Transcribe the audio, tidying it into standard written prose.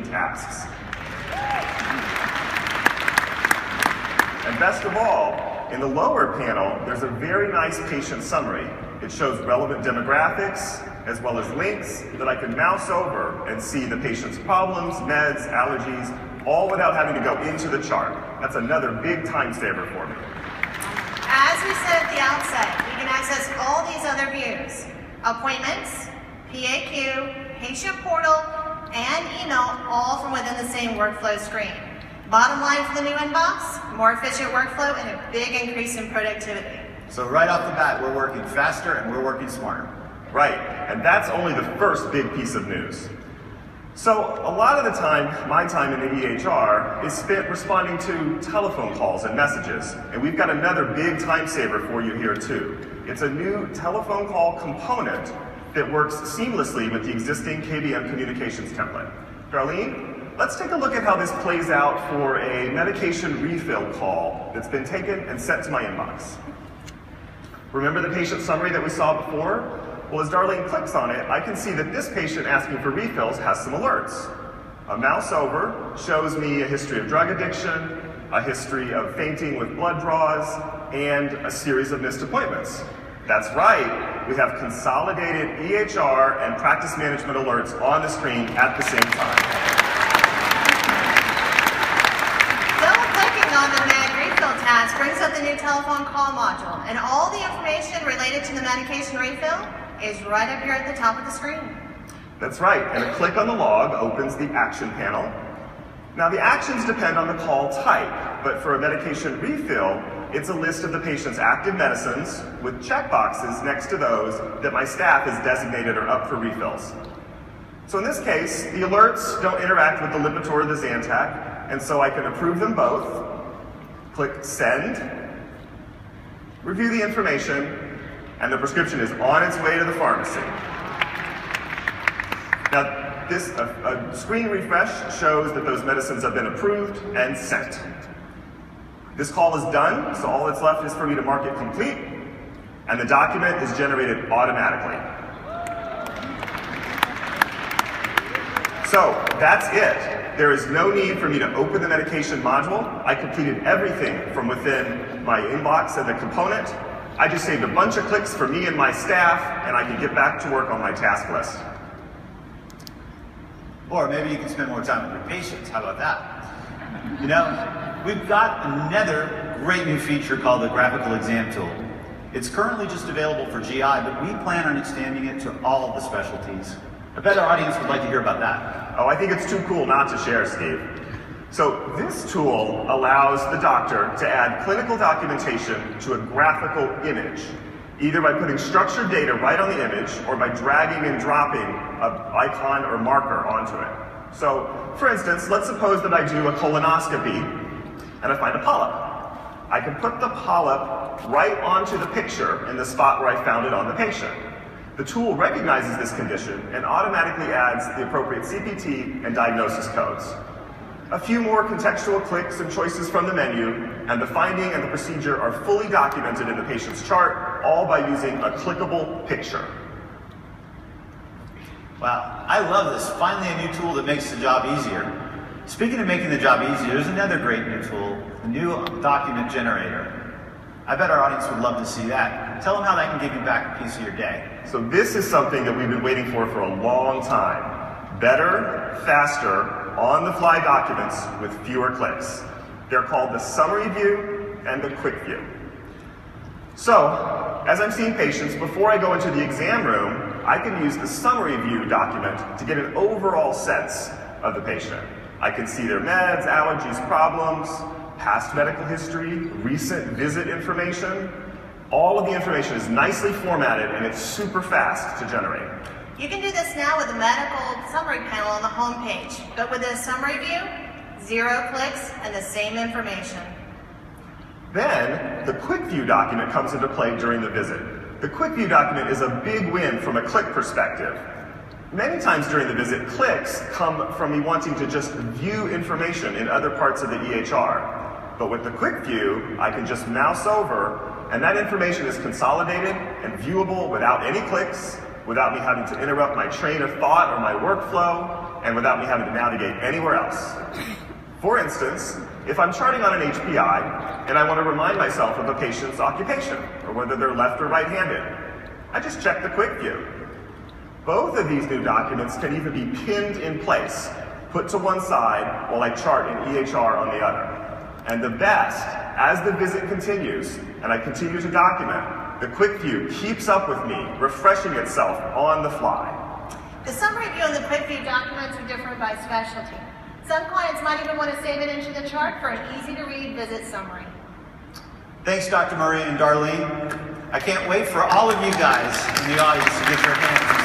tasks. And best of all, in the lower panel, there's a very nice patient summary. It shows relevant demographics, as well as links that I can mouse over and see the patient's problems, meds, allergies, all without having to go into the chart. That's another big time saver for me. As we said at the outset, we can access all these other views: appointments, PAQ, patient portal, and email, all from within the same workflow screen. Bottom line for the new inbox: more efficient workflow and a big increase in productivity. So right off the bat, we're working faster and we're working smarter. Right, and that's only the first big piece of news. So a lot of the time, my time in the EHR is spent responding to telephone calls and messages, and we've got another big time saver for you here too. It's a new telephone call component that works seamlessly with the existing KBM communications template. Darlene, let's take a look at how this plays out for a medication refill call that's been taken and sent to my inbox. Remember the patient summary that we saw before? Well, as Darlene clicks on it, I can see that this patient asking for refills has some alerts. A mouse over shows me a history of drug addiction, a history of fainting with blood draws, and a series of missed appointments. That's right, we have consolidated EHR and practice management alerts on the screen at the same time. Double-clicking on the Med Refill task brings up the new telephone call module, and all the information related to the medication refill is right up here at the top of the screen. That's right, and a click on the log opens the action panel. Now the actions depend on the call type, but for a medication refill, it's a list of the patient's active medicines with checkboxes next to those that my staff has designated are up for refills. So in this case, the alerts don't interact with the Lipitor or the Zantac, and so I can approve them both, click send, review the information, and the prescription is on its way to the pharmacy. Now, this a screen refresh shows that those medicines have been approved and sent. This call is done, so all that's left is for me to mark it complete, and the document is generated automatically. So that's it. There is no need for me to open the medication module. I completed everything from within my inbox and the component. I just saved a bunch of clicks for me and my staff, and I can get back to work on my task list. Or maybe you can spend more time with your patients. How about that? You know, we've got another great new feature called the graphical exam tool. It's currently just available for GI, but we plan on extending it to all of the specialties. I bet our audience would like to hear about that. Oh, I think it's too cool not to share, Steve. So this tool allows the doctor to add clinical documentation to a graphical image, either by putting structured data right on the image or by dragging and dropping an icon or marker onto it. So, for instance, let's suppose that I do a colonoscopy and I find a polyp. I can put the polyp right onto the picture in the spot where I found it on the patient. The tool recognizes this condition and automatically adds the appropriate CPT and diagnosis codes. A few more contextual clicks and choices from the menu, and the finding and the procedure are fully documented in the patient's chart, all by using a clickable picture. Wow, I love this. Finally a new tool that makes the job easier. Speaking of making the job easier, there's another great new tool, the new document generator. I bet our audience would love to see that. Tell them how that can give you back a piece of your day. So this is something that we've been waiting for a long time. Better, faster, on-the-fly documents with fewer clicks. They're called the summary view and the quick view. So, as I'm seeing patients, before I go into the exam room, I can use the summary view document to get an overall sense of the patient. I can see their meds, allergies, problems, past medical history, recent visit information. All of the information is nicely formatted and it's super fast to generate. You can do this now with the medical summary panel on the home page, but with the summary view, 0 clicks and the same information. Then, the quick view document comes into play during the visit. The quick view document is a big win from a click perspective. Many times during the visit, clicks come from me wanting to just view information in other parts of the EHR. But with the quick view, I can just mouse over, and that information is consolidated and viewable without any clicks, without me having to interrupt my train of thought or my workflow, and without me having to navigate anywhere else. For instance, if I'm charting on an HPI and I want to remind myself of a patient's occupation, or whether they're left or right-handed, I just check the quick view. Both of these new documents can even be pinned in place, put to one side while I chart in EHR on the other. And the best, as the visit continues and I continue to document, the quick view keeps up with me, refreshing itself on the fly. The summary view and the quick view documents are different by specialty. Some clients might even want to save it into the chart for an easy-to-read visit summary. Thanks, Dr. Murray and Darlene. I can't wait for all of you guys in the audience to get your hands